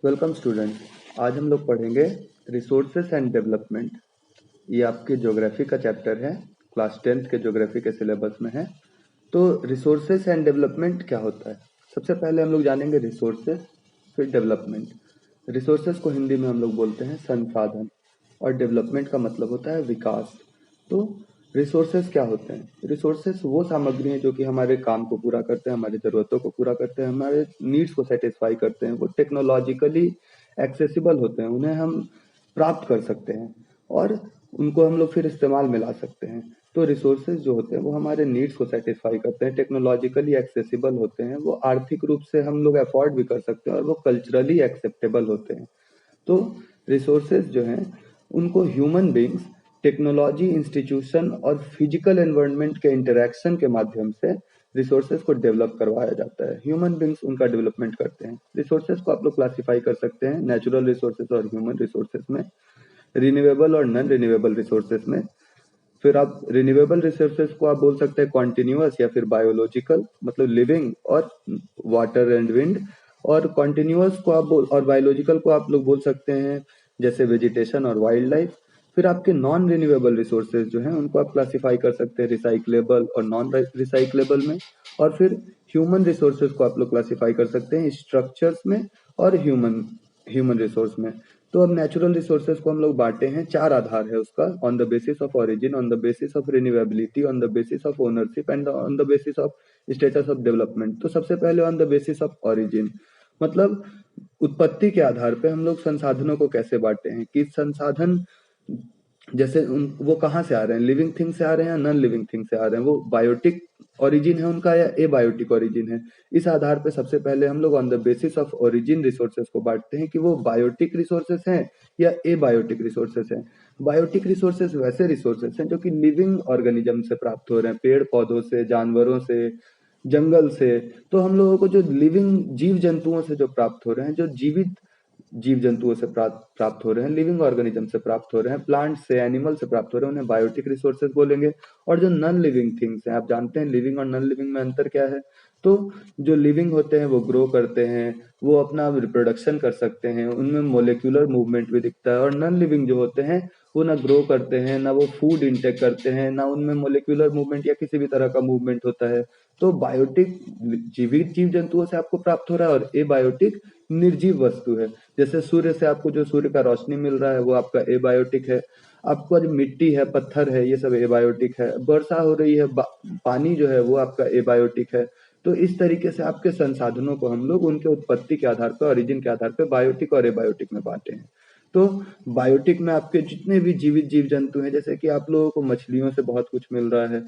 Welcome student. आज हम लोग पढ़ेंगे रिसोर्सेस एंड डेवलपमेंट। ये आपके ज्योग्राफी का चैप्टर है, क्लास 10th के ज्योग्राफी के सिलेबस में है। तो रिसोर्सेस एंड डेवलपमेंट क्या होता है? सबसे पहले हम लोग जानेंगे रिसोर्सेस, फिर डेवलपमेंट। रिसोर्सेस को हिंदी में हम लोग बोलते हैं संसाधन, और डेवलपमेंट का मतलब होता है विकास। तो रिसोर्सेस क्या होते हैं? रिसोर्सेस वो सामग्री हैं जो कि हमारे काम को पूरा करते हैं, हमारी ज़रूरतों को पूरा करते हैं, हमारे नीड्स को सेटिस्फाई करते हैं। वो टेक्नोलॉजिकली एक्सेसिबल होते हैं, उन्हें हम प्राप्त कर सकते हैं और उनको हम लोग फिर इस्तेमाल में ला सकते हैं। तो रिसोर्सेज जो होते हैं वो हमारे नीड्स को सेटिस्फाई करते हैं, टेक्नोलॉजिकली एक्सेसिबल होते हैं, वो आर्थिक रूप से हम लोग अफोर्ड भी कर सकते हैं और वो कल्चरली एक्सेप्टेबल होते हैं। तो रिसोर्सेज जो हैं उनको ह्यूमन बींग्स टेक्नोलॉजी, इंस्टीट्यूशन और फिजिकल एनवायरनमेंट के इंटरेक्शन के माध्यम से रिसोर्सेज को डेवलप करवाया जाता है। ह्यूमन बींग्स उनका डेवलपमेंट करते हैं। रिसोर्सेज को आप लोग क्लासिफाई कर सकते हैं नेचुरल रिसोर्सेज और ह्यूमन रिसोर्सेज में, रिन्यूएबल और नॉन रिन्यूएबल रिसोर्सेज में। फिर आप रिन्यूएबल रिसोर्सेज को आप बोल सकते हैं कॉन्टिन्यूअस या फिर बायोलॉजिकल, मतलब लिविंग और वाटर एंड विंड। और कॉन्टिन्यूअस को आप और बायोलॉजिकल को आप लोग बोल सकते हैं जैसे वेजिटेशन और वाइल्ड लाइफ। फिर आपके नॉन रिन्यूएबल रिसोर्सेज जो हैं उनको आप क्लासिफाई कर सकते हैं रिसाइक्लेबल और नॉन रिसाइक्लेबल में। और फिर ह्यूमन रिसोर्सेज को आप लोग क्लासिफाई कर सकते हैं स्ट्रक्चर्स में और ह्यूमन ह्यूमन रिसोर्स में। तो अब नेचुरल रिसोर्सेज को हम लोग बांटे हैं, 4 आधार है उसका: on the basis of origin, on the basis of renewability, on the basis of ownership and on the basis of status of development. तो सबसे पहले on the basis of origin, मतलब उत्पत्ति के आधार पे हम लोग संसाधनों को कैसे बांटे हैं कि संसाधन जैसे वो कहाँ से आ रहे हैं, लिविंग थिंग से आ रहे हैं या नॉन लिविंग थिंग से आ रहे हैं, वो बायोटिक ओरिजिन है उनका या एबायोटिक ओरिजिन है। इस आधार पे सबसे पहले हम लोग on the basis of origin resources को बांटते हैं कि वो बायोटिक रिसोर्सेज हैं या एबायोटिक रिसोर्सेज हैं। बायोटिक रिसोर्सेज वैसे रिसोर्सेज हैं जो कि लिविंग ऑर्गेनिज्म से प्राप्त हो रहे हैं, पेड़ पौधों से, जानवरों से, जंगल से। तो हम लोगों को जो लिविंग जीव जंतुओं से जो प्राप्त हो रहे हैं, जो जीवित जीव जंतुओं से प्राप्त हो रहे हैं, लिविंग ऑर्गेनिज्म से प्राप्त हो रहे हैं, प्लांट से, एनिमल से प्राप्त हो रहे हैं, उन्हें बायोटिक रिसोर्सेज बोलेंगे। और जो नॉन लिविंग थिंग्स हैं, आप जानते हैं लिविंग और नॉन लिविंग में अंतर क्या है। तो जो लिविंग होते हैं वो ग्रो करते हैं, वो अपना रिप्रोडक्शन कर सकते हैं, उनमें मोलिकुलर मूवमेंट भी दिखता है। और नॉन लिविंग जो होते हैं वो ना ग्रो करते हैं, ना वो फूड इंटेक करते हैं, ना उनमें मोलिकुलर मूवमेंट या किसी भी तरह का मूवमेंट होता है। तो बायोटिक जीवित जीव जंतुओं से आपको प्राप्त हो रहा है और एबायोटिक निर्जीव वस्तु है। जैसे सूर्य से आपको जो सूर्य का रोशनी मिल रहा है वो आपका एबायोटिक है। आपका जो मिट्टी है, पत्थर है, ये सब एबायोटिक है। वर्षा हो रही है, पानी जो है वो आपका एबायोटिक है। तो इस तरीके से आपके संसाधनों को हम लोग उनके उत्पत्ति के आधार पर, ओरिजिन के आधार पर बायोटिक और एबायोटिक में बांटे हैं। तो बायोटिक में आपके जितने भी जीवित जीव जंतु हैं, जैसे कि आप लोगों को मछलियों से बहुत कुछ मिल रहा है,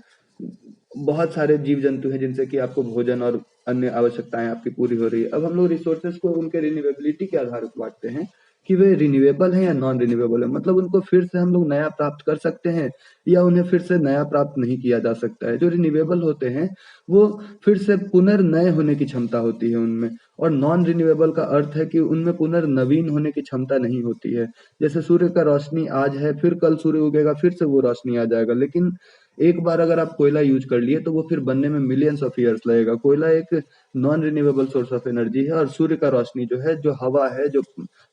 बहुत सारे जीव जंतु हैं जिनसे कि आपको भोजन और अन्य आवश्यकताएं आपकी पूरी हो रही है। अब हम लोग रिसोर्सेज को उनके रिन्यूएबिलिटी के आधार पर बांटते हैं कि वे रिन्यूएबल है या नॉन रिन्यूएबल है, मतलब उनको फिर से हम लोग नया प्राप्त कर सकते हैं या उन्हें फिर से नया प्राप्त नहीं किया जा सकता है। जो रिन्यूएबल होते हैं वो फिर से पुनर्नय होने की क्षमता होती है उनमें, और नॉन रिन्यूएबल का अर्थ है कि उनमें पुनर्नवीन होने की क्षमता नहीं होती है। जैसे सूर्य का रोशनी आज है, फिर कल सूर्य उगेगा, फिर से वो रोशनी आ जाएगा, लेकिन एक बार अगर आप कोयला यूज कर लिए तो वो फिर बनने में मिलियंस ऑफ ईयर्स लगेगा। कोयला एक non renewable source of energy है, और सूर्य का रोशनी जो है, जो हवा है, जो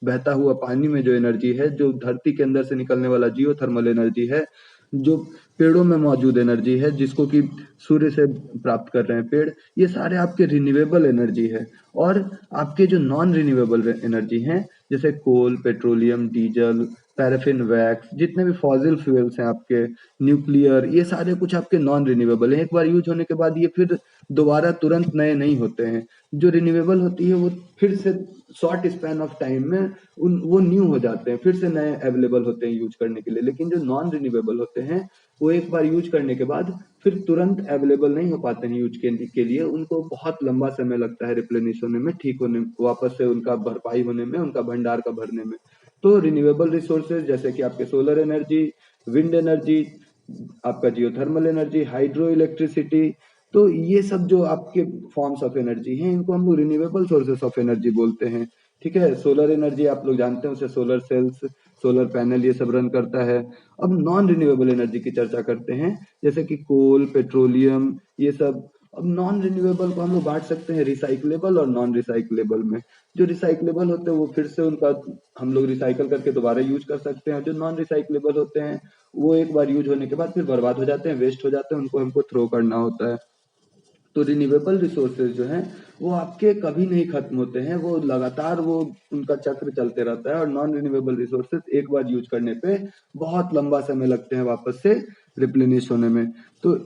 बहता हुआ पानी में जो एनर्जी है, जो धरती के अंदर से निकलने वाला जियोथर्मल एनर्जी है, जो पेड़ों में मौजूद एनर्जी है जिसको कि सूर्य से प्राप्त कर रहे हैं पेड़, ये सारे आपके रिन्यूएबल एनर्जी है। और आपके जो नॉन रिन्यूएबल एनर्जी हैं जैसे कोल, पेट्रोलियम, डीजल, पैराफिन वैक्स, जितने भी फॉसिल फ्यूल्स हैं आपके, न्यूक्लियर, ये सारे कुछ आपके नॉन रिन्यूएबल हैं। एक बार यूज होने के बाद ये फिर दोबारा तुरंत नए नहीं होते हैं। जो रिन्यूएबल होती है वो फिर से शॉर्ट स्पैन ऑफ टाइम में वो न्यू हो जाते हैं, फिर से नए अवेलेबल होते हैं यूज करने के लिए। लेकिन जो नॉन रिन्यूएबल होते हैं वो एक बार यूज करने के बाद फिर तुरंत अवेलेबल नहीं हो पाते हैं यूज के लिए। उनको बहुत लंबा समय लगता है रिप्लेनिश होने में, ठीक होने, वापस से उनका भरपाई होने में, उनका भंडार का भरने में। तो रिन्यूएबल रिसोर्सेज जैसे कि आपके सोलर एनर्जी, विंड एनर्जी, आपका जियोथर्मल एनर्जी, हाइड्रो इलेक्ट्रिसिटी, तो ये सब जो आपके फॉर्म्स ऑफ एनर्जी हैं इनको हम लोग रिन्यूएबल सोर्सेस ऑफ एनर्जी बोलते हैं। ठीक है, सोलर एनर्जी आप लोग जानते हैं, उसे सोलर सेल्स, सोलर पैनल, ये सब रन करता है। अब नॉन रिन्यूएबल एनर्जी की चर्चा करते हैं, जैसे कि कोल, पेट्रोलियम, ये सब अब नॉन रिन्यूएबल को हम लोग बांट सकते हैं रिसाइकलेबल और नॉन रिसाइकलेबल में। जो रिसाइकलेबल होते हैं वो फिर से उनका हम लोग रिसाइकल करके दोबारा यूज कर सकते हैं। जो नॉन रिसाइकलेबल होते हैं वो एक बार यूज होने के बाद फिर बर्बाद हो जाते हैं, वेस्ट हो जाते हैं, उनको हमको थ्रो करना होता है। तो रिन्यूएबल रिसोर्सेज जो हैं वो आपके कभी नहीं खत्म होते हैं, वो लगातार वो उनका चक्र चलते रहता है। और नॉन रिन्यूएबल रिसोर्सेज एक बार यूज करने पे बहुत लंबा समय लगते हैं वापस से रिप्लेनिश होने में। तो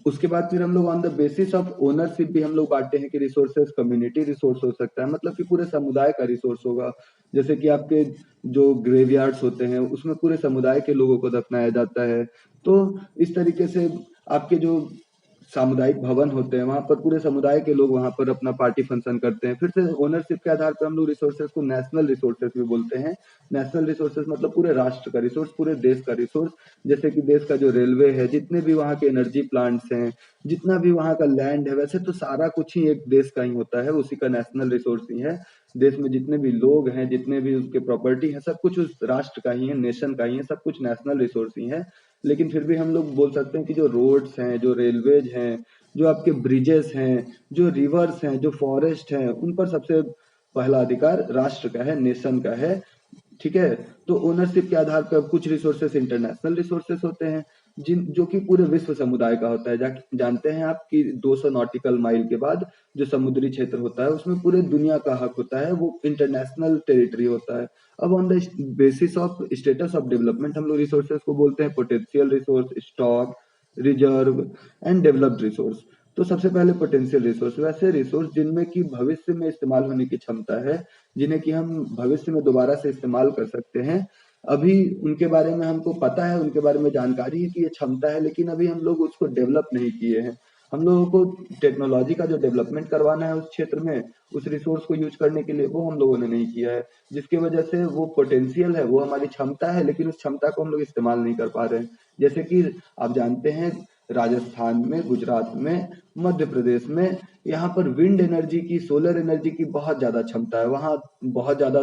उसके बाद फिर हम लोग on the basis of ownership भी हम लोग बांटते हैं कि रिसोर्सेज कम्युनिटी रिसोर्स हो सकता है, मतलब कि पूरे समुदाय का रिसोर्स होगा। जैसे कि आपके जो ग्रेवयार्ड्स होते हैं उसमें पूरे समुदाय के लोगों को दफनाया जाता है। तो इस तरीके से आपके जो सामुदायिक भवन होते हैं वहां पर पूरे समुदाय के लोग वहां पर अपना पार्टी फंक्शन करते हैं। फिर से ओनरशिप के आधार पर हम लोग रिसोर्सेज को नेशनल रिसोर्सेज भी बोलते हैं। नेशनल रिसोर्सेज मतलब पूरे राष्ट्र का रिसोर्स, पूरे देश का रिसोर्स। जैसे कि देश का जो रेलवे है, जितने भी वहाँ के एनर्जी प्लांट्स हैं, जितना भी वहाँ का लैंड है, वैसे तो सारा कुछ ही एक देश का ही होता है, उसी का नेशनल रिसोर्स ही है। देश में जितने भी लोग हैं, जितने भी उसके प्रॉपर्टी है, सब कुछ उस राष्ट्र का ही है, नेशन का ही है, सब कुछ नेशनल रिसोर्स ही है। लेकिन फिर भी हम लोग बोल सकते हैं कि जो रोड्स हैं, जो रेलवेज हैं, जो आपके ब्रिजेस हैं, जो रिवर्स हैं, जो फॉरेस्ट हैं, उन पर सबसे पहला अधिकार राष्ट्र का है, नेशन का है। ठीक है। तो ओनरशिप के आधार पर कुछ रिसोर्सेस इंटरनेशनल रिसोर्सेस होते हैं जिन जो कि पूरे विश्व समुदाय का होता है। जानते हैं आप कि 200 नॉटिकल माइल के बाद जो समुद्री क्षेत्र होता है उसमें पूरे दुनिया का हक होता है, वो इंटरनेशनल टेरिटरी होता है। अब on the basis of status of development हम लोग रिसोर्सेज को बोलते हैं potential resource, stock, reserve and developed resource. तो सबसे पहले पोटेंशियल रिसोर्स, वैसे रिसोर्स जिनमें की भविष्य में इस्तेमाल होने की क्षमता है, जिन्हें कि हम भविष्य में दोबारा से इस्तेमाल कर सकते हैं। अभी उनके बारे में हमको पता है, उनके बारे में जानकारी है कि ये क्षमता है, लेकिन अभी हम लोग उसको डेवलप नहीं किए हैं। हम लोगों को टेक्नोलॉजी का जो डेवलपमेंट करवाना है उस क्षेत्र में, उस रिसोर्स को यूज करने के लिए, वो हम लोगों ने नहीं किया है। जिसकी वजह से वो पोटेंशियल है, वो हमारी क्षमता है, लेकिन उस क्षमता को हम लोग इस्तेमाल नहीं कर पा रहे हैं। जैसे कि आप जानते हैं राजस्थान में, गुजरात में, मध्य प्रदेश में, यहाँ पर विंड एनर्जी की, सोलर एनर्जी की बहुत ज्यादा क्षमता है। वहाँ बहुत ज्यादा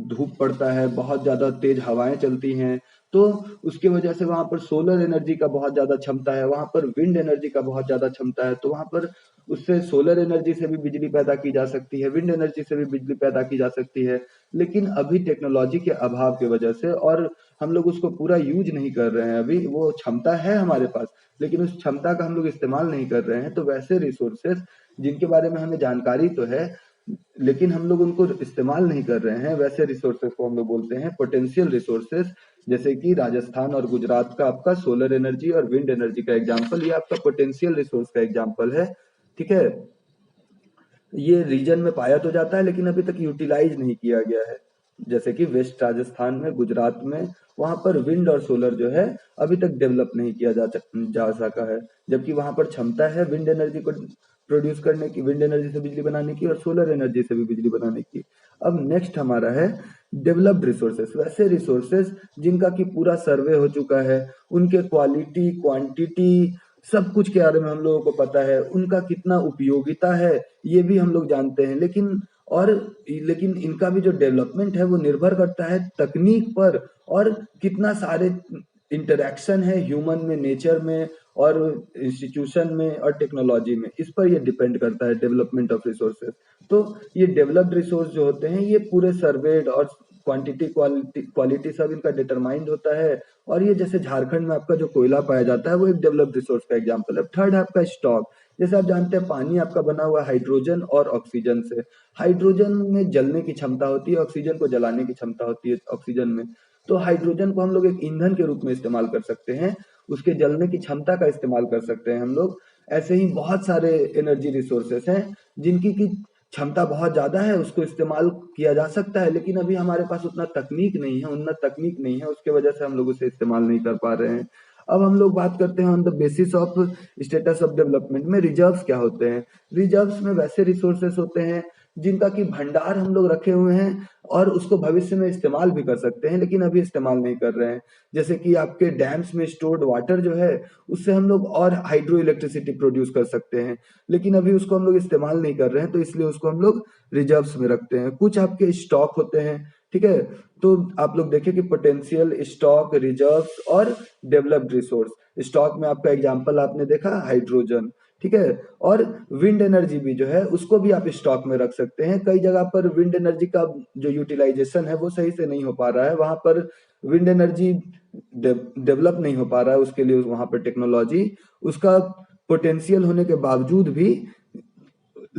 धूप पड़ता है, बहुत ज्यादा तेज हवाएं चलती हैं, तो उसकी वजह से वहां पर सोलर एनर्जी का बहुत ज्यादा क्षमता है, वहां पर विंड एनर्जी का बहुत ज्यादा क्षमता है। तो वहां पर उससे सोलर एनर्जी से भी बिजली पैदा की जा सकती है, विंड एनर्जी से भी बिजली पैदा की जा सकती है। लेकिन अभी टेक्नोलॉजी के अभाव की वजह से, और हम लोग उसको पूरा यूज नहीं कर रहे हैं, अभी वो क्षमता है हमारे पास लेकिन उस क्षमता का हम लोग इस्तेमाल नहीं कर रहे हैं। तो वैसे रिसोर्सेस जिनके बारे में हमें जानकारी तो है लेकिन हम लोग उनको इस्तेमाल नहीं कर रहे हैं, वैसे रिसोर्सेस को हम लोग बोलते हैं पोटेंशियल रिसोर्सेस। जैसे कि राजस्थान और गुजरात का आपका सोलर एनर्जी और विंड एनर्जी का एग्जांपल, ये आपका पोटेंशियल रिसोर्स का एग्जांपल है। ठीक है। ये रीजन में पाया तो जाता है लेकिन अभी तक यूटिलाइज नहीं किया गया है। जैसे कि वेस्ट राजस्थान में, गुजरात में, वहां पर विंड और सोलर जो है अभी तक डेवलप नहीं किया जा सका है। जबकि वहां पर क्षमता है विंड एनर्जी को प्रोड्यूस करने की, विंड एनर्जी से बिजली बनाने की और सोलर एनर्जी से भी बिजली बनाने की। अब नेक्स्ट हमारा है डेवलप्ड रिसोर्सेस, वैसे रिसोर्सेस जिनका कि पूरा सर्वे हो चुका है, उनके क्वालिटी, क्वांटिटी, सब कुछ के बारे में हम लोगों को पता है, उनका कितना उपयोगिता है ये भी हम लोग जानते हैं। लेकिन इनका भी जो डेवलपमेंट है वो निर्भर करता है तकनीक पर, और कितना सारे इंटरेक्शन है ह्यूमन में, नेचर में, और इंस्टीट्यूशन में, और टेक्नोलॉजी में, इस पर ये डिपेंड करता है डेवलपमेंट ऑफ रिसोर्सेज। तो ये डेवलप्ड रिसोर्स जो होते हैं ये पूरे सर्वेड, और क्वांटिटी, क्वालिटी सब इनका डिटरमाइंड होता है। और ये जैसे झारखंड में आपका जो कोयला पाया जाता है वो एक डेवलप्ड रिसोर्स का एग्जांपल है। थर्ड है आपका स्टॉक। जैसे आप जानते हैं पानी आपका बना हुआ हाइड्रोजन और ऑक्सीजन से। हाइड्रोजन में जलने की क्षमता होती है, ऑक्सीजन को जलाने की क्षमता होती है ऑक्सीजन में। तो हाइड्रोजन को हम लोग एक ईंधन के रूप में इस्तेमाल कर सकते हैं, उसके जलने की क्षमता का इस्तेमाल कर सकते हैं हम लोग। ऐसे ही बहुत सारे एनर्जी रिसोर्सेस हैं जिनकी की क्षमता बहुत ज्यादा है, उसको इस्तेमाल किया जा सकता है, लेकिन अभी हमारे पास उतना तकनीक नहीं है, उन्नत तकनीक नहीं है, उसके वजह से हम लोग उसे इस्तेमाल नहीं कर पा रहे हैं। अब हम लोग बात करते हैं on the basis of status of development में रिजर्व्स क्या होते हैं। रिजर्व्स में वैसे रिसोर्सेस होते हैं जिनका कि भंडार हम लोग रखे हुए हैं और उसको भविष्य में इस्तेमाल भी कर सकते हैं, लेकिन अभी इस्तेमाल नहीं कर रहे हैं। जैसे कि आपके डैम्स में स्टोर्ड वाटर जो है उससे हम लोग और हाइड्रो इलेक्ट्रिसिटी प्रोड्यूस कर सकते हैं, लेकिन अभी उसको हम लोग इस्तेमाल नहीं कर रहे हैं, तो इसलिए उसको हम लोग रिजर्व्स में रखते हैं। कुछ आपके स्टॉक होते हैं, ठीक है। तो आप लोग देखें कि पोटेंशियल, स्टॉक, रिजर्व्स और डेवलप्ड रिसोर्स। स्टॉक में आपका एग्जांपल आपने देखा हाइड्रोजन, ठीक है। और विंड एनर्जी भी जो है उसको भी आप स्टॉक में रख सकते हैं। कई जगह पर विंड एनर्जी का जो यूटिलाइजेशन है वो सही से नहीं हो पा रहा है, वहां पर विंड एनर्जी डेवलप नहीं हो पा रहा है, उसके लिए वहां पर टेक्नोलॉजी, उसका पोटेंशियल होने के बावजूद भी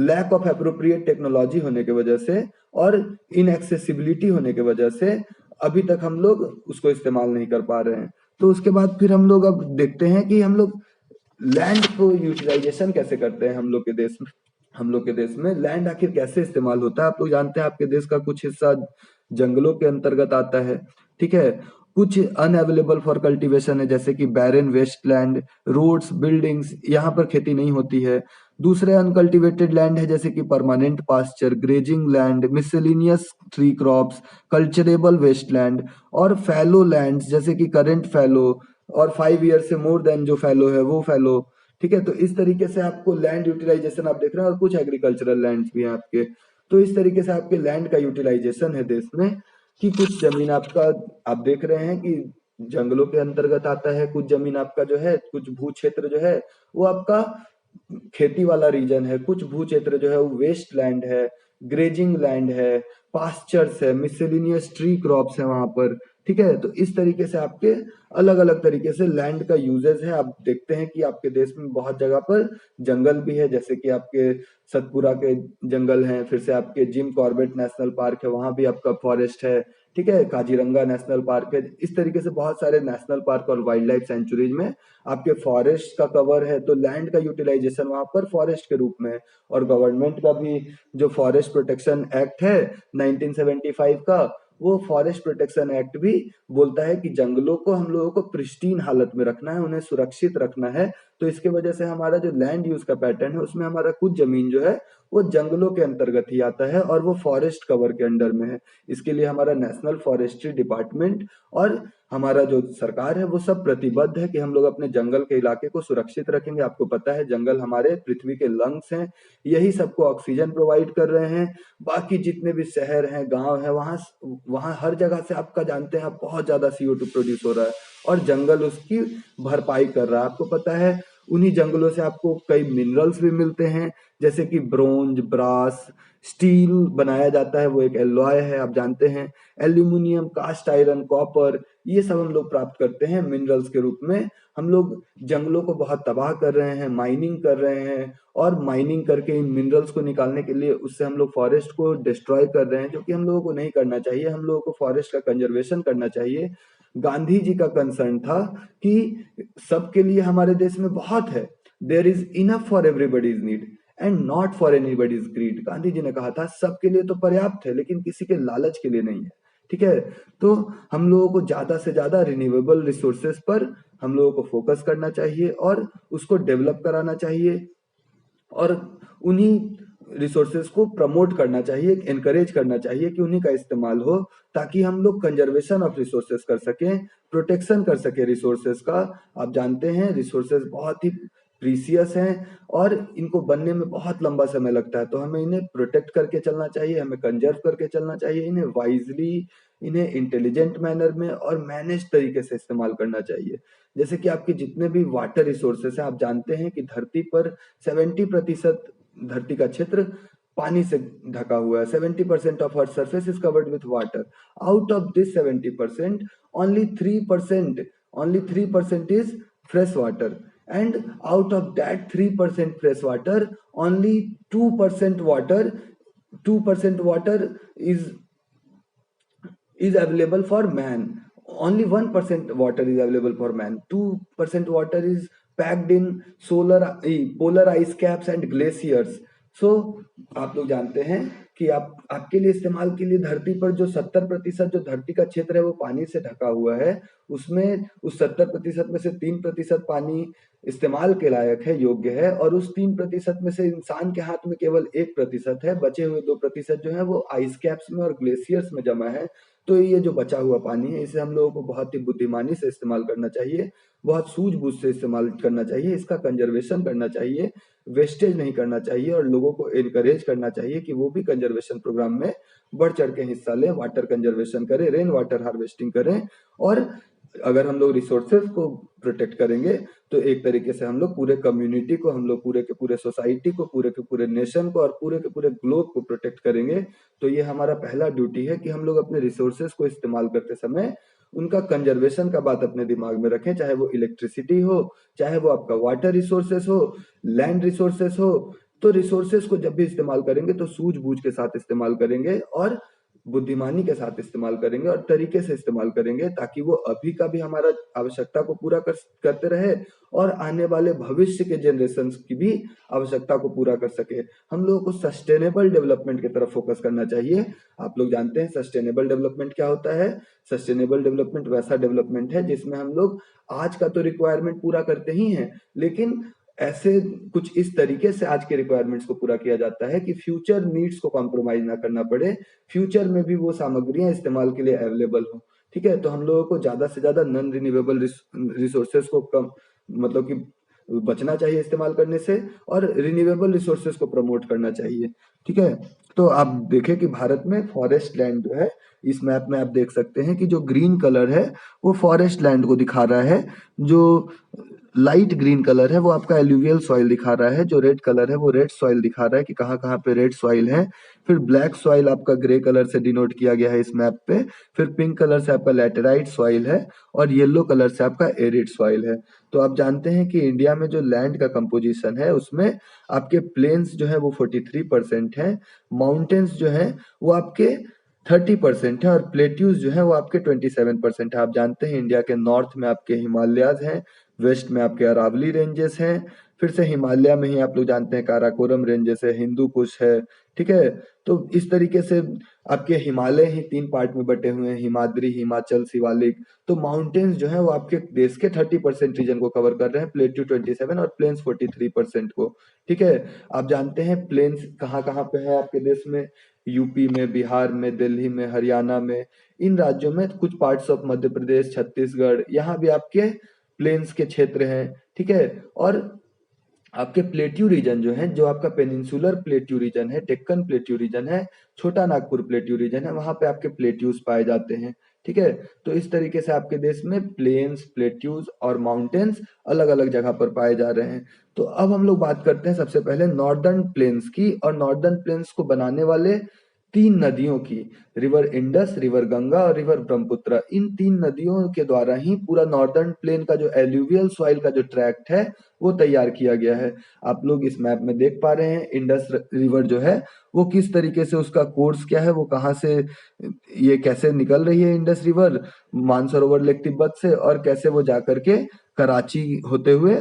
लैक ऑफ एप्रोप्रिएट टेक्नोलॉजी होने की वजह से और इनएक्सेसिबिलिटी होने की वजह से अभी तक हम लोग उसको इस्तेमाल नहीं कर पा रहे हैं। तो उसके बाद फिर हम लोग अब देखते हैं कि हम लोग लैंड को यूटिलाइजेशन कैसे करते हैं। हम लोग के देश में लैंड आखिर कैसे इस्तेमाल होता है। आप लोग जानते हैं आपके देश का कुछ हिस्सा जंगलों के अंतर्गत आता है, ठीक है। कुछ अनअवेलेबल फॉर कल्टीवेशन है, जैसे कि बैरन वेस्टलैंड, रोड्स, बिल्डिंग्स, यहाँ पर खेती नहीं होती है। दूसरे अनकल्टिवेटेड लैंड है, जैसे कि permanent pasture, grazing land, miscellaneous tree crops, culturable wasteland और फैलो लैंड्स, जैसे कि करंट फैलो और 5 ईयर से मोर देन जो फैलो है वो फैलो, ठीक है। तो इस तरीके से आपको लैंड यूटिलाइजेशन आप देख रहे हैं, और कुछ एग्रीकल्चरल लैंड्स भी हैं आपके। तो इस तरीके से आपके लैंड का यूटिलाइजेशन है देश में, कि कुछ जमीन आपका आप देख रहे हैं कि जंगलों के अंतर्गत आता है, कुछ जमीन आपका जो है, कुछ भू क्षेत्र जो है वो आपका खेती वाला रीजन है, कुछ भू क्षेत्र जो है वो वेस्ट लैंड है, ग्रेजिंग लैंड है, पास्चर्स है, मिसलेनियस ट्री क्रॉप्स है वहां पर, ठीक है। तो इस तरीके से आपके अलग अलग तरीके से लैंड का यूजेज है। आप देखते हैं कि आपके देश में बहुत जगह पर जंगल भी है, जैसे कि आपके सतपुरा के जंगल हैं, फिर से आपके जिम कॉर्बेट नेशनल पार्क है, वहां भी आपका फॉरेस्ट है, ठीक है। काजीरंगा नेशनल पार्क है। इस तरीके से बहुत सारे नेशनल पार्क और वाइल्ड लाइफ सेंचुरीज में आपके फॉरेस्ट का कवर है। तो लैंड का यूटिलाइजेशन वहां पर फॉरेस्ट के रूप में है। और गवर्नमेंट का भी जो फॉरेस्ट प्रोटेक्शन एक्ट है 1975 का, वो फॉरेस्ट प्रोटेक्शन एक्ट भी बोलता है कि जंगलों को हम लोगों को प्रिस्टीन हालत में रखना है, उन्हें सुरक्षित रखना है। तो इसके वजह से हमारा जो लैंड यूज का पैटर्न है उसमें हमारा कुछ जमीन जो है वो जंगलों के अंतर्गत ही आता है और वो फॉरेस्ट कवर के अंडर में है। इसके लिए हमारा नेशनल फॉरेस्ट्री डिपार्टमेंट और हमारा जो सरकार है वो सब प्रतिबद्ध है कि हम लोग अपने जंगल के इलाके को सुरक्षित रखेंगे। आपको पता है जंगल हमारे पृथ्वी के लंग्स हैं, यही सबको ऑक्सीजन प्रोवाइड कर रहे हैं। बाकी जितने भी शहर हैं, गांव हैं, वहां वहां हर जगह से आपका जानते हैं आप बहुत ज्यादा CO2 प्रोड्यूस हो रहा है और जंगल उसकी भरपाई कर रहा है। आपको पता है उन्हीं जंगलों से आपको कई मिनरल्स भी मिलते हैं, जैसे कि ब्रोंज, ब्रास, स्टील बनाया जाता है, वो एक एलॉय है आप जानते हैं। एल्यूमिनियम, कास्ट आयरन, कॉपर, ये सब हम लोग प्राप्त करते हैं मिनरल्स के रूप में। हम लोग जंगलों को बहुत तबाह कर रहे हैं, माइनिंग कर रहे हैं, और माइनिंग करके इन मिनरल्स को निकालने के लिए उससे हम लोग फॉरेस्ट को डिस्ट्रॉय कर रहे हैं, जो कि हम लोगों को नहीं करना चाहिए। हम लोगों को फॉरेस्ट का कंजर्वेशन करना चाहिए। गांधी जी का कंसर्न था कि सबके लिए हमारे देश में बहुत है, there is enough for everybody's need and not for anybody's greed. Gandhi ji ने कहा था सबके लिए तो पर्याप्त है लेकिन किसी के लालच के लिए नहीं है, ठीक है। तो हम लोगों को ज्यादा से ज्यादा रिन्यूएबल रिसोर्सेज पर हम लोगों को फोकस करना चाहिए और उसको डेवलप कराना चाहिए और उन्हीं रिसोर्सेज को प्रमोट करना चाहिए, एनकरेज करना चाहिए कि उन्हीं का इस्तेमाल हो, ताकि हम लोग कंजर्वेशन ऑफ रिसोर्सेज कर सकें, प्रोटेक्शन कर सके रिसोर्सेज का। आप जानते हैं रिसोर्सेज बहुत ही प्रीसियस हैं और इनको बनने में बहुत लंबा समय लगता है, तो हमें इन्हें प्रोटेक्ट करके चलना चाहिए, हमें कंजर्व करके चलना चाहिए, इन्हें वाइजली, इन्हें इंटेलिजेंट मैनर में और मैनेज तरीके से इस्तेमाल करना चाहिए। जैसे कि आपके जितने भी वाटर रिसोर्सेज हैं, आप जानते हैं कि धरती पर 70% धरती का क्षेत्र पानी से ढका हुआ है। 70% of earth surface is covered with water. Out of this 70%, only 3% is fresh water, and out of that 3% fresh water, only 2% water 2% water is is available for man. Only 1% water is available for man. 2% water is packed in polar ice caps and glaciers. So आप लोग जानते हैं कि आपके लिए इस्तेमाल के लिए धरती पर जो 70% जो धरती का क्षेत्र है वो पानी से ढका हुआ है, उसमें उस 70% में से 3% पानी इस्तेमाल के लायक है, योग्य है, और उस 3% में से इंसान के हाथ में केवल 1% है। बचे हुए 2% जो है वो आइस कैप्स में और ग्लेशियर्स में जमा है। तो ये जो बचा हुआ पानी है इसे हम लोगों को बहुत ही बुद्धिमानी से इस्तेमाल करना चाहिए, बहुत सूझबूझ से इस्तेमाल करना चाहिए, इसका कंजर्वेशन करना चाहिए, वेस्टेज नहीं करना चाहिए, और लोगों को एनकरेज करना चाहिए कि वो भी कंजर्वेशन प्रोग्राम में बढ़ चढ़ के हिस्सा लें, वाटर कंजर्वेशन करें, रेन वाटर हार्वेस्टिंग करें और अगर हम लोग रिसोर्सेज को प्रोटेक्ट करेंगे तो एक तरीके से हम लोग पूरे कम्युनिटी को, हम लोग पूरे के पूरे सोसाइटी को, पूरे के पूरे नेशन को और पूरे के पूरे ग्लोब को प्रोटेक्ट करेंगे। तो ये हमारा पहला ड्यूटी है कि हम लोग अपने रिसोर्सेज को इस्तेमाल करते समय उनका कंजर्वेशन का बात अपने दिमाग में रखें, चाहे वो इलेक्ट्रिसिटी हो, चाहे वो आपका वाटर रिसोर्सेस हो, लैंड रिसोर्सेस हो। तो रिसोर्सेस को जब भी इस्तेमाल करेंगे तो सूझबूझ के साथ इस्तेमाल करेंगे और बुद्धिमानी के साथ इस्तेमाल करेंगे और तरीके से इस्तेमाल करेंगे, ताकि वो अभी का भी हमारा आवश्यकता को पूरा करते रहे और आने वाले भविष्य के जनरेशंस की भी आवश्यकता को पूरा कर सके। हम लोगों को सस्टेनेबल डेवलपमेंट की तरफ फोकस करना चाहिए। आप लोग जानते हैं सस्टेनेबल डेवलपमेंट क्या होता है। सस्टेनेबल डेवलपमेंट वैसा डेवलपमेंट है जिसमें हम लोग आज का तो रिक्वायरमेंट पूरा करते ही हैं, लेकिन ऐसे कुछ इस तरीके से आज के रिक्वायरमेंट्स को पूरा किया जाता है कि फ्यूचर नीड्स को कॉम्प्रोमाइज ना करना पड़े, फ्यूचर में भी वो सामग्रियां इस्तेमाल के लिए अवेलेबल हो। ठीक है, तो हम लोगों को ज्यादा से ज्यादा नॉन रिन्यूएबल रिसोर्सेज को कम, मतलब कि बचना चाहिए इस्तेमाल करने से, और रिन्यूएबल रिसोर्सेज को प्रमोट करना चाहिए। ठीक है, तो आप देखें कि भारत में फॉरेस्ट लैंड जो है, इस मैप में आप देख सकते हैं कि जो ग्रीन कलर है वो फॉरेस्ट लैंड को दिखा रहा है, जो लाइट ग्रीन कलर है वो आपका एल्यूवियल सॉइल दिखा रहा है, जो रेड कलर है वो रेड सॉइल दिखा रहा है कि कहाँ कहाँ पे रेड सॉइल है। फिर ब्लैक सॉइल आपका ग्रे कलर से डिनोट किया गया है इस मैप पे। फिर पिंक कलर से आपका लैटेराइट सॉइल है और येलो कलर से आपका एरिड सॉइल है। तो आप जानते हैं कि इंडिया में जो लैंड का कंपोजिशन है उसमें आपके प्लेन्स जो है वो 43% है, माउंटेन्स जो है वो आपके 30% है और प्लेट्यूज जो है वो आपके 27% है। आप जानते हैं इंडिया के नॉर्थ में आपके हिमालयाज हैं, वेस्ट में आपके अरावली रेंजेस हैं, फिर से हिमालय में ही आप लोग जानते हैं काराकोरम रेंजेस है, हिंदू कुश है। ठीक है, तो इस तरीके से आपके हिमालय ही 3 पार्ट में बटे हुए हैं, हिमाद्री, हिमाचल, शिवालिक। तो माउंटेन्स जो है वो आपके देश के 30% रीजन को कवर कर रहे हैं, प्लेट्यू 27 और प्लेन्स 43% को। ठीक है, आप जानते हैं प्लेन्स कहाँ कहाँ पे है आपके देश में। यूपी में, बिहार में, दिल्ली में, हरियाणा में, इन राज्यों में, कुछ पार्ट्स ऑफ मध्य प्रदेश, छत्तीसगढ़, यहाँ भी आपके प्लेन्स के क्षेत्र हैं। ठीक है, और आपके प्लेट्यू रीजन जो है, जो आपका पेनिनसुलर प्लेट्यू रीजन है, डेक्कन प्लेट्यू रीजन है, छोटा नागपुर प्लेट्यू रीजन है, वहां पे आपके प्लेट्यूज पाए जाते हैं। ठीक है, तो इस तरीके से आपके देश में प्लेन्स, प्लेट्यूज और माउंटेन्स अलग अलग जगह पर पाए जा रहे हैं। तो अब हम लोग बात करते हैं सबसे पहले नॉर्दर्न प्लेन्स की, और नॉर्दर्न प्लेन्स को बनाने वाले 3 नदियों की, रिवर इंडस, रिवर गंगा और रिवर ब्रह्मपुत्र। इन 3 नदियों के द्वारा ही पूरा नॉर्दर्न प्लेन का जो एल्यूवियल सॉइल का जो ट्रैक्ट है वो तैयार किया गया है। आप लोग इस मैप में देख पा रहे हैं इंडस रिवर जो है वो किस तरीके से, उसका कोर्स क्या है, वो कहाँ से, ये कैसे निकल रही है Indus river Mansarovar lake Tibet से, और कैसे वो जाकर के कराची होते हुए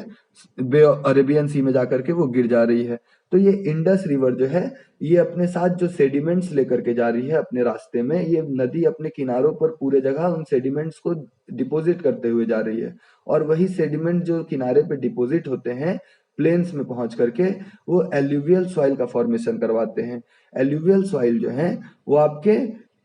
बे अरेबियन सी में जाकर के वो गिर जा रही है। तो ये इंडस रिवर जो है ये अपने साथ जो सेडिमेंट्स लेकर के जा रही है अपने रास्ते में, ये नदी अपने किनारों पर पूरे जगह उन सेडिमेंट्स को डिपॉजिट करते हुए जा रही है, और वही सेडिमेंट जो किनारे पे डिपॉजिट होते हैं प्लेन्स में पहुंच करके वो एल्यूवियल सॉइल का फॉर्मेशन करवाते हैं। एल्यूवियल सॉइल जो है वो आपके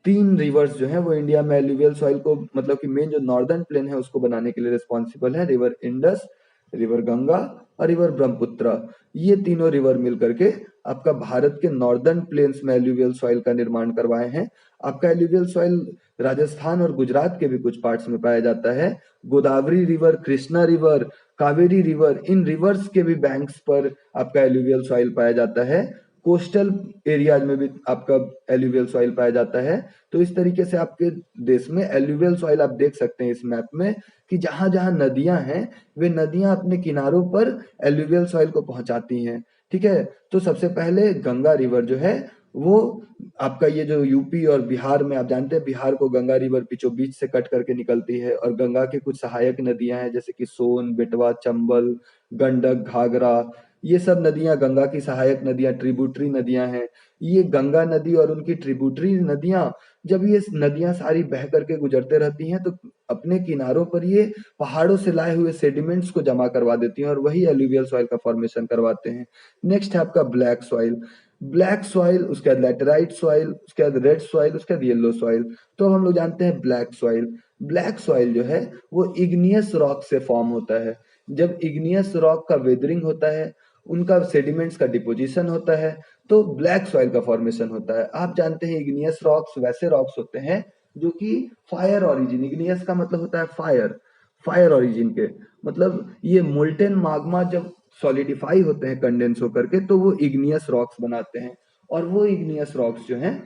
3 रिवर्स जो है वो इंडिया में एल्यूवियल सॉइल को, मतलब कि मेन जो नॉर्दर्न प्लेन है उसको बनाने के लिए रिस्पॉन्सिबल है, रिवर इंडस, रिवर गंगा और रिवर ब्रह्मपुत्र। ये तीनों रिवर मिल करके आपका भारत के नॉर्दर्न प्लेन्स में एल्यूवियल सॉइल का निर्माण करवाए हैं। आपका एल्यूवियल सॉइल राजस्थान और गुजरात के भी कुछ पार्ट्स में पाया जाता है। Godavari river, Krishna river, Kaveri river, इन रिवर्स के भी बैंक्स पर आपका एल्यूवियल सॉइल पाया जाता है। कोस्टल एरियाज में भी आपका एल्यूवियल सॉइल पाया जाता है। तो इस तरीके से आपके देश में एल्यूवियल सॉइल आप देख सकते हैं इस मैप में कि जहां जहां नदियां हैं वे नदियां अपने किनारों पर एल्यूवियल सॉइल को पहुंचाती हैं। ठीक है, तो सबसे पहले गंगा रिवर जो है वो आपका, ये जो यूपी और बिहार में, आप जानते हैं बिहार को गंगा रिवर बीचों बीच से कट करके निकलती है, और गंगा के कुछ सहायक नदियां हैं जैसे कि सोन, बेटवा, चंबल, गंडक, घाघरा, ये सब नदियां गंगा की सहायक नदियां, ट्रिब्यूटरी नदियां हैं। ये गंगा नदी और उनकी ट्रिब्यूटरी नदियां, जब ये नदियां सारी बह करके गुजरते रहती हैं तो अपने किनारों पर ये पहाड़ों से लाए हुए सेडिमेंट्स को जमा करवा देती हैं और वही एल्यूवियल सॉइल का फॉर्मेशन करवाते हैं। नेक्स्ट है आपका ब्लैक सॉइल। ब्लैक सॉइल, उसके बाद लैटेराइट सॉइल, उसके बाद रेड सॉइल, उसके बाद येलो सॉइल। तो हम लोग जानते हैं ब्लैक सॉइल। ब्लैक सॉइल जो है वो इग्नियस रॉक से फॉर्म होता है। जब इग्नियस रॉक का वेदरिंग होता है, उनका सेडिमेंट्स का डिपोजिशन होता है, तो ब्लैक सॉइल का फॉर्मेशन होता है। आप जानते हैं इग्नियस रॉक्स वैसे रॉक्स होते हैं जो कि फायर ऑरिजिन, इग्नियस का मतलब होता है फायर, फायर ऑरिजिन के, मतलब ये मोल्टेन माग्मा जब सॉलिडिफाई होते हैं कंडेंस होकर के तो वो इग्नियस रॉक्स बनाते हैं। और वो इग्नियस रॉक्स जो हैं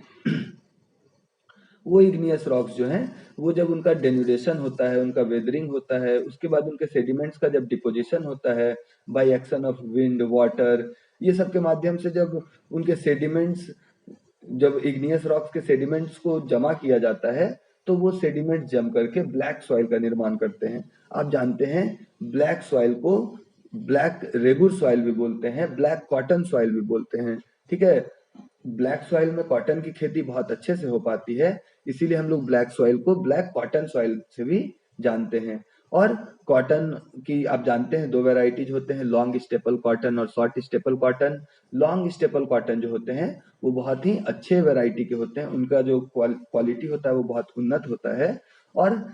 वो इग्नियस रॉक्स जो हैं वो जब उनका डेन्यूडेशन होता है, उनका वेदरिंग होता है, उसके बाद उनके सेडिमेंट्स का जब डिपोजिशन होता है by action of wind, water, ये सब के माध्यम से जब उनके सेडिमेंट्स, जब इग्नियस रॉक्स के सेडिमेंट्स को जमा किया जाता है तो वो सेडिमेंट जम करके ब्लैक सॉइल का निर्माण करते हैं। आप जानते हैं ब्लैक सॉइल को ब्लैक रेगुर सॉइल भी बोलते हैं, ब्लैक कॉटन सॉइल भी बोलते हैं, ठीक है। ब्लैक सॉइल में कॉटन की खेती बहुत अच्छे से हो पाती है, इसीलिए हम लोग ब्लैक सॉइल को ब्लैक कॉटन सॉइल से भी जानते हैं। और कॉटन की आप जानते हैं दो वैरायटीज होते हैं, लॉन्ग स्टेपल कॉटन और short staple cotton. Long staple cotton जो होते हैं वो बहुत ही अच्छे वैरायटी के होते हैं, उनका जो क्वालिटी होता है वो बहुत उन्नत होता है। और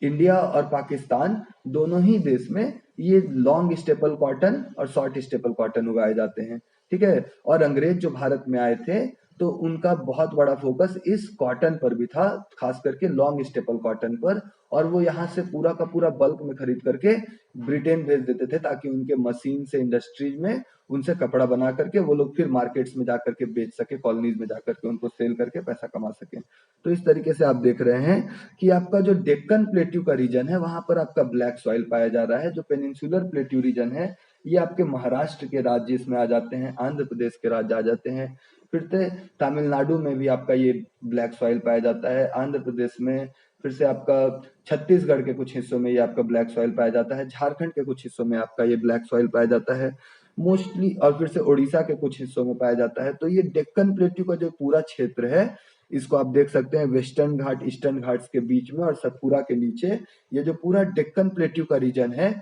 इंडिया और पाकिस्तान दोनों ही देश में ये लॉन्ग स्टेपल कॉटन और शॉर्ट स्टेपल कॉटन उगाए जाते हैं, ठीक है। और अंग्रेज जो भारत में आए थे तो उनका बहुत बड़ा फोकस इस कॉटन पर भी था, खास करके लॉन्ग स्टेपल कॉटन पर, और वो यहाँ से पूरा का पूरा बल्क में खरीद करके ब्रिटेन भेज देते थे ताकि उनके मशीन से इंडस्ट्रीज में उनसे कपड़ा बना करके वो लोग फिर मार्केट्स में जाकर के बेच सके, कॉलोनीज में जाकर के उनको सेल करके पैसा कमा सके। तो इस तरीके से आप देख रहे हैं कि आपका जो डेक्कन प्लेट्यू का रीजन है वहां पर आपका ब्लैक सॉइल पाया जा रहा है। जो पेनिनसुलर प्लेट्यू रीजन है ये आपके महाराष्ट्र के राज्य इसमें आ जाते हैं, आंध्र प्रदेश के राज्य आ जाते हैं, फिर से तमिलनाडु में भी आपका ये ब्लैक सॉइल पाया जाता है, आंध्र प्रदेश में, फिर से आपका छत्तीसगढ़ के कुछ हिस्सों में ये आपका ब्लैक सॉइल पाया जाता है, झारखंड के कुछ हिस्सों में आपका ये ब्लैक सॉइल पाया जाता है मोस्टली, और फिर से उड़ीसा के कुछ हिस्सों में पाया जाता है। तो ये डेक्कन प्लेट्यू का जो पूरा क्षेत्र है इसको आप देख सकते हैं वेस्टर्न घाट ईस्टर्न घाट्स के बीच में और सतपुरा के नीचे, ये जो पूरा डेक्कन प्लेट्यू का रीजन है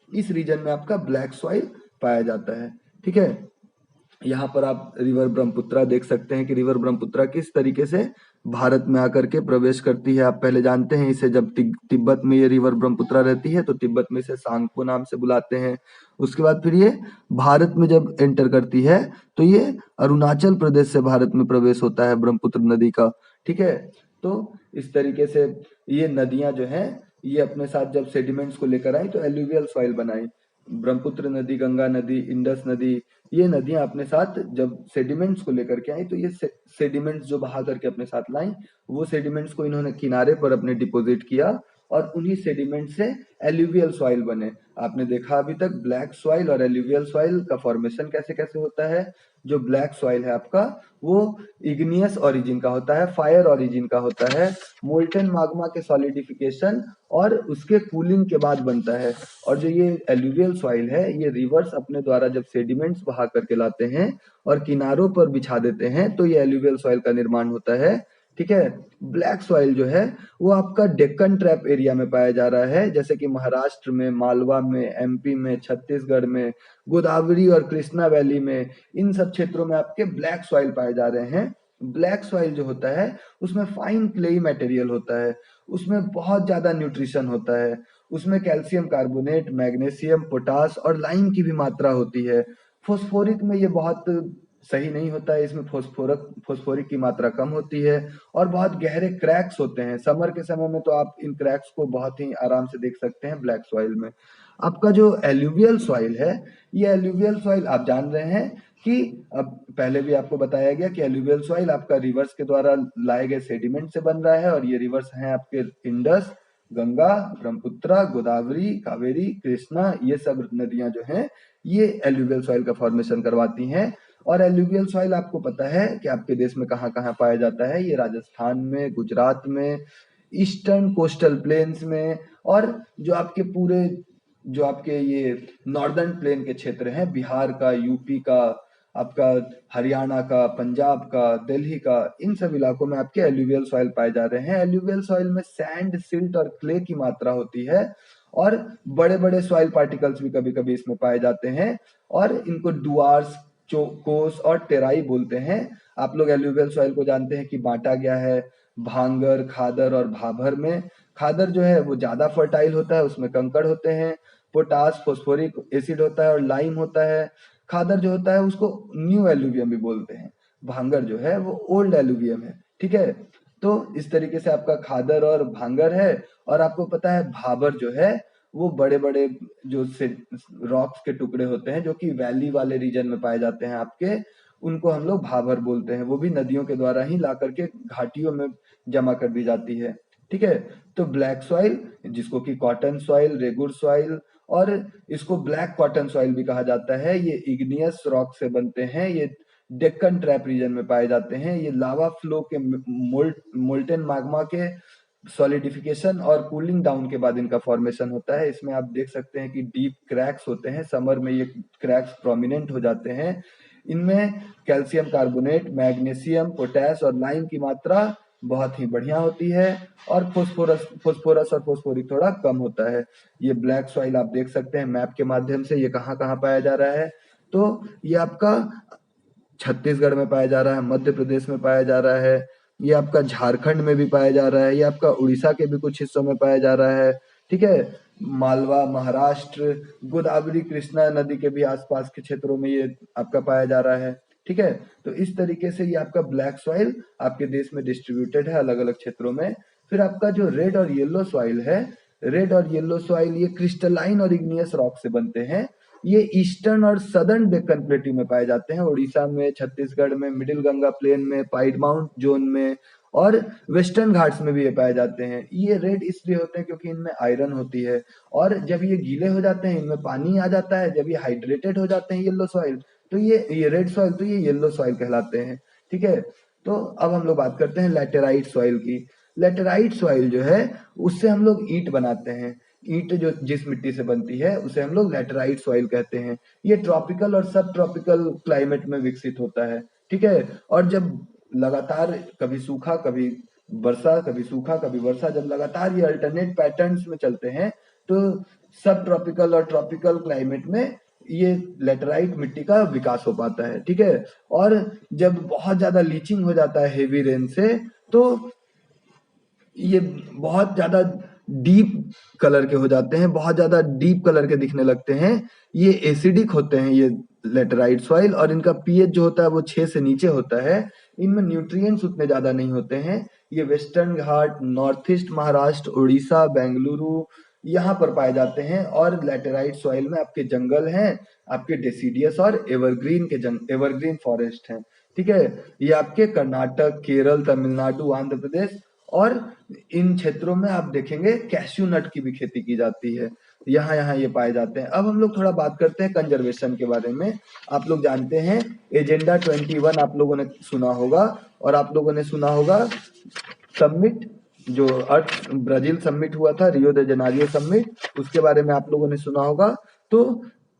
इस रीजन में आपका ब्लैक सॉइल पाया जाता है, ठीक है। यहाँ पर आप रिवर ब्रह्मपुत्रा देख सकते हैं कि रिवर ब्रह्मपुत्रा किस तरीके से भारत में आकर के प्रवेश करती है। आप पहले जानते हैं इसे जब तिब्बत में ये रिवर ब्रह्मपुत्रा रहती है तो तिब्बत में इसे सांगपो नाम से बुलाते हैं। उसके बाद फिर ये भारत में जब एंटर करती है तो ये अरुणाचल प्रदेश से भारत में प्रवेश होता है ब्रह्मपुत्र नदी का, ठीक है। तो इस तरीके से ये नदियां जो हैं ये अपने साथ जब सेडिमेंट्स को लेकर आई तो एल्यूवियल सॉइल बनाई। ब्रह्मपुत्र नदी, गंगा नदी, इंडस नदी, ये नदियां अपने साथ जब सेडिमेंट्स को लेकर के आई तो ये सेडिमेंट्स जो बहा करके अपने साथ लाई वो सेडिमेंट्स को इन्होंने किनारे पर अपने डिपोजिट किया और उन्हीं सेडिमेंट से एल्यूवियल सॉइल बने। आपने देखा अभी तक ब्लैक सॉइल और एल्यूवियल सॉइल का फॉर्मेशन कैसे कैसे होता है। जो ब्लैक सॉइल है आपका वो इग्नियस ओरिजिन का होता है, फायर ओरिजिन का होता है, मोल्टन माग्मा के सॉलिडिफिकेशन और उसके कूलिंग के बाद बनता है। और जो ये एल्यूवियल सॉइल है ये रिवर्स अपने द्वारा जब सेडिमेंट्स बहा करके लाते हैं और किनारों पर बिछा देते हैं तो ये एल्यूवियल सॉइल का निर्माण होता है, ठीक है। ब्लैक सॉइल जो है वो आपका डेक्कन ट्रैप एरिया में पाया जा रहा है, जैसे कि महाराष्ट्र में, मालवा में, एमपी में, छत्तीसगढ़ में, गोदावरी और कृष्णा वैली में, इन सब क्षेत्रों में आपके ब्लैक सॉइल पाए जा रहे हैं। ब्लैक सॉइल जो होता है उसमें फाइन क्लेई मटेरियल होता है, उसमें बहुत ज्यादा न्यूट्रिशन होता है, उसमें कैल्शियम कार्बोनेट, मैग्नीशियम, पोटास और लाइम की भी मात्रा होती है। फोस्फोरिक में ये बहुत सही नहीं होता है, इसमें फोस्फोरिक की मात्रा कम होती है और बहुत गहरे क्रैक्स होते हैं। समर के समय में तो आप इन क्रैक्स को बहुत ही आराम से देख सकते हैं ब्लैक सॉइल में। आपका जो एल्यूवियल सॉइल है ये एल्यूवियल सॉइल आप जान रहे हैं कि अब पहले भी आपको बताया गया कि एल्यूवियल सॉइल आपका रिवर्स के द्वारा लाए गए सेडिमेंट से बन रहा है और ये रिवर्स हैं आपके इंडस, गंगा, ब्रह्मपुत्रा, गोदावरी, कावेरी, कृष्णा, ये सब नदियां जो हैं ये एल्यूवियल सॉइल का फॉर्मेशन करवाती हैं। और एल्यूवियल सॉइल आपको पता है कि आपके देश में कहाँ कहाँ पाया जाता है, ये राजस्थान में, गुजरात में, ईस्टर्न कोस्टल प्लेन्स में, और जो आपके पूरे जो आपके ये नॉर्दर्न प्लेन के क्षेत्र हैं, बिहार का, यूपी का, आपका हरियाणा का, पंजाब का, दिल्ली का, इन सब इलाकों में आपके एल्यूवियल सॉइल पाए जा रहे हैं। एल्यूवियल सॉइल में सैंड, सिल्ट और क्ले की मात्रा होती है और बड़े बड़े सॉइल पार्टिकल्स भी कभी कभी इसमें पाए जाते हैं और इनको डुआर्स, चोकोस और टेराई बोलते हैं। आप लोग एल्यूवियल सॉइल को जानते हैं कि बांटा गया है भांगर, खादर और भाभर में। खादर जो है वो ज्यादा फर्टाइल होता है, उसमें कंकड़ होते हैं, पोटास फोस्फोरिक एसिड होता है और लाइम होता है। खादर जो होता है उसको न्यू एल्यूवियम भी बोलते हैं, भांगर जो है वो ओल्ड एल्यूवियम है, ठीक है। तो इस तरीके से आपका खादर और भांगर है। और आपको पता है भाबर जो है वो बड़े बड़े जो रॉक्स के टुकड़े होते हैं जो कि वैली वाले रीजन में पाए जाते हैं आपके, उनको हम लोग भाबर बोलते हैं। वो भी नदियों के द्वारा ही ला करके घाटियों में जमा कर दी जाती है। ठीक है, तो ब्लैक सॉइल जिसको कि कॉटन सॉइल, रेगुर सॉइल और इसको ब्लैक कॉटन सॉइल भी कहा जाता है, ये इग्नियस रॉक से बनते हैं। ये डेक्कन ट्रैप रीजन में पाए जाते हैं। ये लावा फ्लो के मोल्टेन मैग्मा के सॉलिडिफिकेशन और कूलिंग डाउन के बाद इनका फॉर्मेशन होता है। इसमें आप देख सकते हैं कि डीप क्रैक्स होते हैं, समर में ये क्रैक्स प्रोमिनेंट हो जाते हैं। इनमें कैल्शियम कार्बोनेट, मैग्नीशियम, पोटेश और लाइम की मात्रा बहुत ही बढ़िया होती है और फोस्फोरस और फोस्फोरिक थोड़ा कम होता है। ये ब्लैक सॉइल आप देख सकते हैं मैप के माध्यम से, ये कहाँ कहाँ पाया जा रहा है। तो ये आपका छत्तीसगढ़ में पाया जा रहा है, मध्य प्रदेश में पाया जा रहा है, ये आपका झारखंड में भी पाया जा रहा है, ये आपका उड़ीसा के भी कुछ हिस्सों में पाया जा रहा है। ठीक है, मालवा, महाराष्ट्र, गोदावरी कृष्णा नदी के भी आसपास के क्षेत्रों में ये आपका पाया जा रहा है। ठीक है, तो इस तरीके से ये आपका ब्लैक सॉइल आपके देश में डिस्ट्रीब्यूटेड है अलग अलग क्षेत्रों में। फिर आपका जो रेड और येलो सॉइल है, रेड और येलो सॉइल ये क्रिस्टलाइन और इग्नियस रॉक से बनते हैं। ये ईस्टर्न और सदर्न डेक्कन प्लेटू में पाए जाते हैं, उड़ीसा में, छत्तीसगढ़ में, मिडिल गंगा प्लेन में, पाइडमाउंट जोन में और वेस्टर्न घाट्स में भी ये पाए जाते हैं। ये रेड इसलिए होते हैं क्योंकि इनमें आयरन होती है और जब ये गीले हो जाते हैं इनमें पानी आ जाता है। जब ये हाइड्रेटेड हो जाते हैं येलो सॉइल तो ये रेड सॉइल, तो ये येलो सॉइल कहलाते हैं। ठीक है, तो अब हम लोग बात करते हैं लैटेराइट सॉइल की। लैटेराइट सॉइल जो है उससे हम लोग ईंट बनाते हैं। ईंट जो जिस मिट्टी से बनती है उसे हम लोग लैटेराइट सॉइल कहते हैं। ये ट्रॉपिकल और सब ट्रॉपिकल क्लाइमेट में विकसित होता है। ठीक है, और जब लगातार कभी सूखा कभी वर्षा, कभी सूखा कभी वर्षा, जब लगातार ये अल्टरनेट पैटर्न्स में चलते हैं तो सब ट्रॉपिकल और ट्रॉपिकल क्लाइमेट में ये लेटराइट मिट्टी का विकास हो पाता है। ठीक है, और जब बहुत ज्यादा लीचिंग हो जाता है हेवी रेन से तो ये बहुत ज्यादा डीप कलर के हो जाते हैं, बहुत ज्यादा डीप कलर के दिखने लगते हैं। ये एसिडिक होते हैं ये लेटराइट सॉइल, और इनका पीएच जो होता है वो 6 से नीचे होता है। इनमें न्यूट्रिएंट्स उतने ज्यादा नहीं होते हैं। ये वेस्टर्न घाट, नॉर्थ ईस्ट महाराष्ट्र, उड़ीसा, बेंगलुरु यहाँ पर पाए जाते हैं। और लेटेराइट सॉइल में आपके जंगल हैं, आपके डेसिडियस और एवरग्रीन फॉरेस्ट हैं। ठीक है, ये आपके कर्नाटक, केरल, तमिलनाडु, आंध्र प्रदेश और इन क्षेत्रों में आप देखेंगे कैश्यू नट की भी खेती की जाती है। यहाँ यहाँ ये पाए जाते हैं। अब हम लोग थोड़ा बात करते हैं कंजर्वेशन के बारे में। आप लोग जानते हैं एजेंडा 21 आप लोगों ने सुना होगा, और आप लोगों ने सुना होगा समिट, जो अर्थ ब्राजील समिट हुआ था, रियो दे जेनेरियो समिट, उसके बारे में आप लोगों ने सुना होगा। तो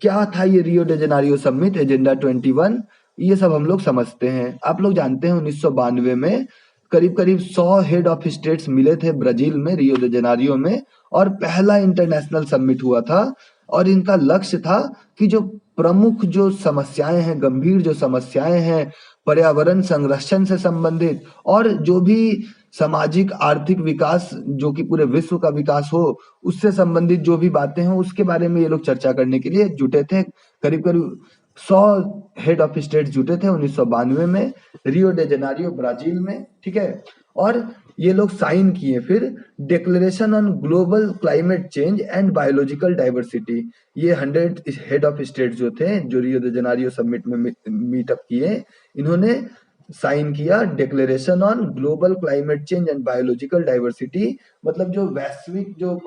क्या था ये रियो दे जेनेरियो समिट, एजेंडा 21, ये सब हम लोग समझते हैं। आप लोग जानते हैं 1992 में करीब करीब 100 हेड ऑफ स्टेट्स मिले थे ब्राजील में, रियो दे जेनेरियो में, और पहला इंटरनेशनल समिट हुआ था। और इनका लक्ष्य था कि जो प्रमुख जो समस्याएं हैं, गंभीर जो समस्याएं हैं पर्यावरण संरक्षण से संबंधित और जो भी सामाजिक आर्थिक विकास, जो कि पूरे विश्व का विकास हो, उससे संबंधित जो भी बातें हैं उसके बारे में ये लोग चर्चा करने के लिए जुटे थे। करीब करीब 100 हेड ऑफ स्टेट जुटे थे 1992 में रियो डे जेनेरियो ब्राजील में। ठीक है, और ये लोग साइन किए फिर declaration on global climate change and biological diversity. ये 100 हेड ऑफ स्टेट जो थे, जो रियो डे जेनेरियो समिट में मीटअप किए, इन्होंने साइन किया declaration on global climate change and biological diversity. मतलब जो वैश्विक जो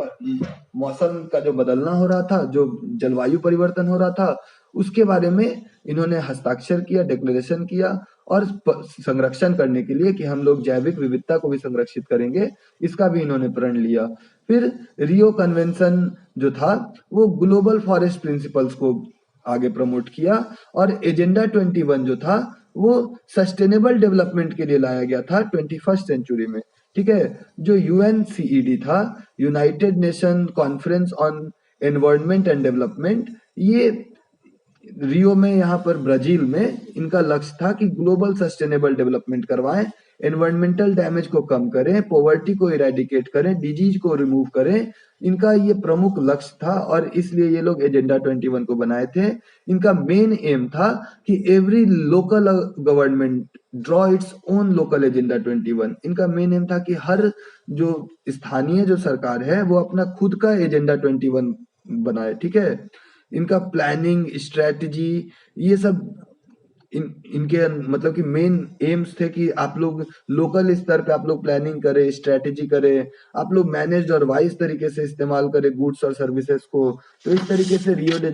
मौसम का जो बदलना हो रहा था, जो जलवायु परिवर्तन हो रहा था, उसके बारे में इन्होंने हस्ताक्षर किया, डिक्लेरेशन किया, और संरक्षण करने के लिए कि हम लोग जैविक विविधता को भी संरक्षित करेंगे, इसका भी इन्होंने प्रण लिया। फिर रियो कन्वेंशन जो था वो ग्लोबल फॉरेस्ट प्रिंसिपल्स को आगे प्रमोट किया, और एजेंडा 21 जो था वो सस्टेनेबल डेवलपमेंट के लिए लाया गया था 21st सेंचुरी में। ठीक है, जो यूएनसीईडी था, United nation conference on environment and development, ये रियो में, यहाँ पर ब्राजील में इनका लक्ष्य था कि ग्लोबल सस्टेनेबल डेवलपमेंट करवाएं, एनवायरमेंटल डैमेज को कम करें, पॉवर्टी को इरेडिकेट करें, डिजीज को रिमूव करें। इनका ये प्रमुख लक्ष्य था और इसलिए ये लोग एजेंडा 21 को बनाए थे। इनका मेन एम था कि every local government draw its own local agenda 21। इनका मेन एम था कि हर जो स्थानीय जो सरकार है वो अपना खुद का एजेंडा 21 बनाए, ठीक है। इनका प्लानिंग, स्ट्रेटजी, ये सब इनके मतलब कि मेन एम्स थे कि आप लोग लोकल स्तर पे आप लोग प्लानिंग करें, स्ट्रेटजी करें, आप लोग मैनेज और वाइज तरीके से इस्तेमाल करें गुड्स और सर्विसेज को। तो इस तरीके से रियो